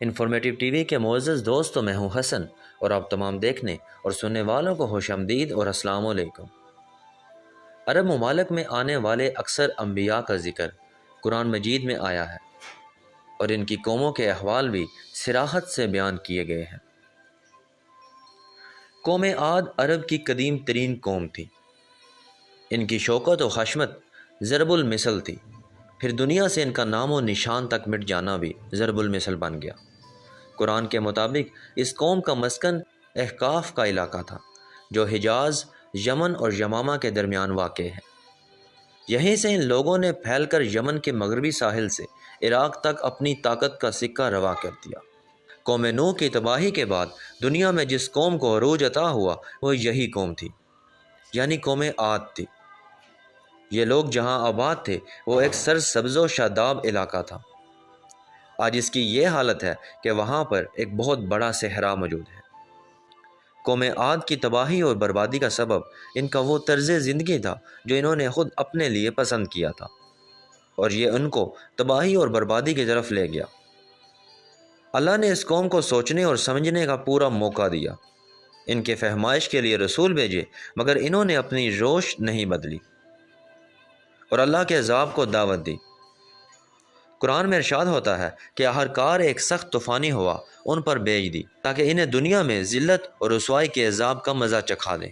Informative T V کے معزز دوستوں، میں ہوں حسن اور آپ تمام دیکھنے اور سننے والوں کو خوش آمدید اور السلام علیکم۔ عرب ممالک میں آنے والے اکثر انبیاء کا ذکر قرآن مجید میں آیا ہے اور ان کی قوموں کے احوال بھی صراحت سے بیان کیے گئے ہیں۔ قوم عاد عرب کی قدیم ترین قوم تھی۔ ان کی شوکت و خشمت ضرب المثل تھی، پھر دنیا سے ان کا نام و نشان تک مٹ جانا بھی ضرب المثل بن گیا۔ قرآن کے مطابق اس قوم کا مسکن احقاف کا علاقہ تھا، جو حجاز، یمن اور یمامہ کے درمیان واقع ہے۔ یہیں سے ان لوگوں نے پھیل کر یمن کے مغربی ساحل سے عراق تک اپنی طاقت کا سکہ روا کر دیا۔ قوم نوح کی تباہی کے بعد دنیا میں جس قوم کو عروج عطا ہوا وہ یہی قوم تھی، یعنی قوم عاد تھی۔ یہ لوگ جہاں آباد تھے وہ ایک سرسبز و شاداب علاقہ تھا۔ آج اس کی یہ حالت ہے کہ وہاں پر ایک بہت بڑا صحرا موجود ہے۔ قوم عاد کی تباہی اور بربادی کا سبب ان کا وہ طرز زندگی تھا جو انہوں نے خود اپنے لیے پسند کیا تھا، اور یہ ان کو تباہی اور بربادی کی طرف لے گیا۔ اللہ نے اس قوم کو سوچنے اور سمجھنے کا پورا موقع دیا، ان کے فہمائش کے لیے رسول بھیجے، مگر انہوں نے اپنی روش نہیں بدلی اور اللہ کے عذاب کو دعوت دی۔ قرآن میں ارشاد ہوتا ہے کہ ہر کار ایک سخت طوفانی ہوا ان پر بھیج دی تاکہ انہیں دنیا میں ذلت اور رسوائی کے عذاب کا مزہ چکھا دیں۔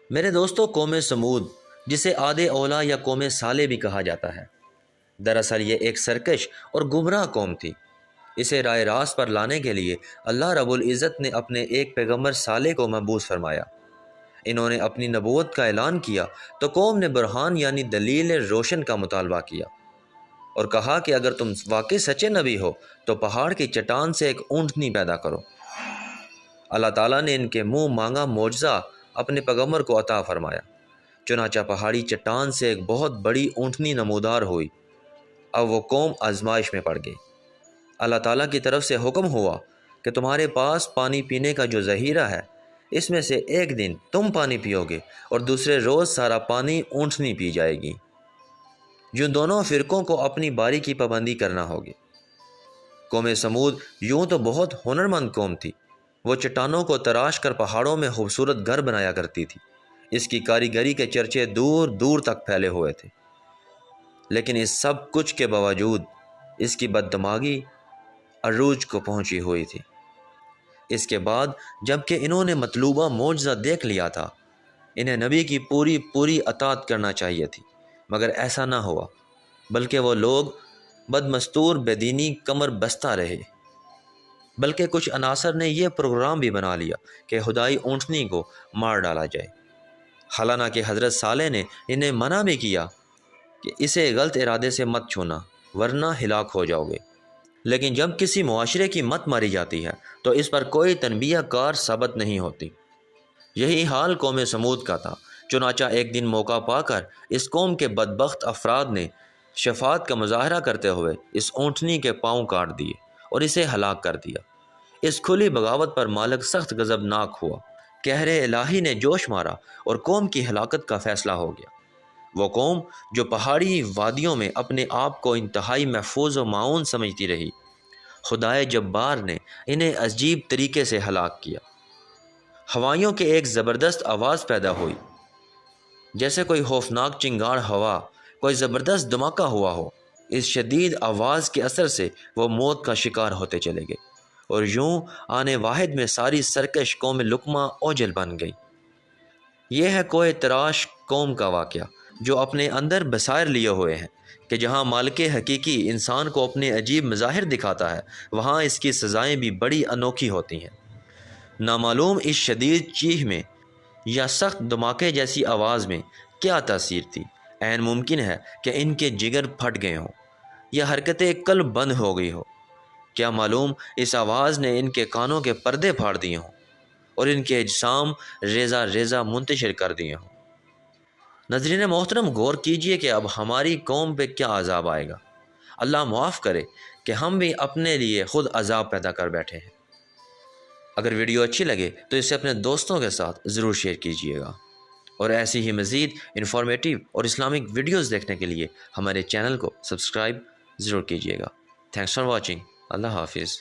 میرے دوستو، قوم سمود، جسے عاد اولا یا قوم صالح بھی کہا جاتا ہے، دراصل یہ ایک سرکش اور گمراہ قوم تھی۔ اسے راہ راست پر لانے کے لیے اللہ رب العزت نے اپنے ایک پیغمبر صالح کو مبعوث فرمایا۔ انہوں نے اپنی نبوت کا اعلان کیا تو قوم نے برہان یعنی دلیل روشن کا مطالبہ کیا اور کہا کہ اگر تم واقعی سچے نبی ہو تو پہاڑ کی چٹان سے ایک اونٹنی پیدا کرو۔ اللہ تعالیٰ نے ان کے منہ مانگا معجزہ اپنے پیغمبر کو عطا فرمایا، چنانچہ پہاڑی چٹان سے ایک بہت بڑی اونٹنی نمودار ہوئی۔ اب وہ قوم آزمائش میں پڑ گئی۔ اللہ تعالیٰ کی طرف سے حکم ہوا کہ تمہارے پاس پانی پینے کا جو ذخیرہ ہے، اس میں سے ایک دن تم پانی پیو گے اور دوسرے روز سارا پانی اونٹنی پی جائے گی۔ جو دونوں فرقوں کو اپنی باری کی پابندی کرنا ہوگی۔ قوم سمود یوں تو بہت ہنرمند قوم تھی، وہ چٹانوں کو تراش کر پہاڑوں میں خوبصورت گھر بنایا کرتی تھی۔ اس کی کاریگری کے چرچے دور دور تک پھیلے ہوئے تھے، لیکن اس سب کچھ کے باوجود اس کی بددماغی عروج کو پہنچی ہوئی تھی۔ اس کے بعد جب کہ انہوں نے مطلوبہ معجزہ دیکھ لیا تھا، انہیں نبی کی پوری اطاعت کرنا چاہیے تھی، مگر ایسا نہ ہوا، بلکہ وہ لوگ بدمستور بے دینی کمر بستہ رہے۔ بلکہ کچھ عناصر نے یہ پروگرام بھی بنا لیا کہ خدائی اونٹنی کو مار ڈالا جائے، حالانکہ حضرت صالح نے انہیں منع بھی کیا کہ اسے غلط ارادے سے مت چھونا ورنہ ہلاک ہو جاؤ گے۔ لیکن جب کسی معاشرے کی مت ماری جاتی ہے تو اس پر کوئی تنبیہ کار ثابت نہیں ہوتی۔ یہی حال قوم سمود کا تھا۔ چنانچہ ایک دن موقع پا کر اس قوم کے بدبخت افراد نے شفاعت کا مظاہرہ کرتے ہوئے اس اونٹنی کے پاؤں کاٹ دیے اور اسے ہلاک کر دیا۔ اس کھلی بغاوت پر مالک سخت غضبناک ہوا، قہر الہی نے جوش مارا اور قوم کی ہلاکت کا فیصلہ ہو گیا۔ وہ قوم جو پہاڑی وادیوں میں اپنے آپ کو انتہائی محفوظ و معاون سمجھتی رہی، خدائے جبار نے انہیں عجیب طریقے سے ہلاک کیا۔ ہوائیوں کے ایک زبردست آواز پیدا ہوئی، جیسے کوئی خوفناک چنگاڑ ہوا، کوئی زبردست دھماکہ ہوا ہو۔ اس شدید آواز کے اثر سے وہ موت کا شکار ہوتے چلے گئے اور یوں آنے واحد میں ساری سرکش قوم لقمہ اوجل بن گئی۔ یہ ہے کوہ تراش قوم کا واقعہ، جو اپنے اندر بصائر لیے ہوئے ہیں کہ جہاں مالک حقیقی انسان کو اپنے عجیب مظاہر دکھاتا ہے، وہاں اس کی سزائیں بھی بڑی انوکھی ہوتی ہیں۔ نامعلوم اس شدید چیخ میں یا سخت دھماکے جیسی آواز میں کیا تاثیر تھی؟ عین ممکن ہے کہ ان کے جگر پھٹ گئے ہوں یا حرکتیں قلب بند ہو گئی ہو۔ کیا معلوم اس آواز نے ان کے کانوں کے پردے پھاڑ دیے ہوں اور ان کے اجسام ریزہ ریزہ منتشر کر دیے ہوں۔ ناظرین محترم، غور کیجئے کہ اب ہماری قوم پہ کیا عذاب آئے گا۔ اللہ معاف کرے کہ ہم بھی اپنے لیے خود عذاب پیدا کر بیٹھے ہیں۔ اگر ویڈیو اچھی لگے تو اسے اپنے دوستوں کے ساتھ ضرور شیئر کیجئے گا، اور ایسی ہی مزید انفارمیٹیو اور اسلامک ویڈیوز دیکھنے کے لیے ہمارے چینل کو سبسکرائب ضرور کیجئے گا۔ Thanks for watching. اللہ حافظ۔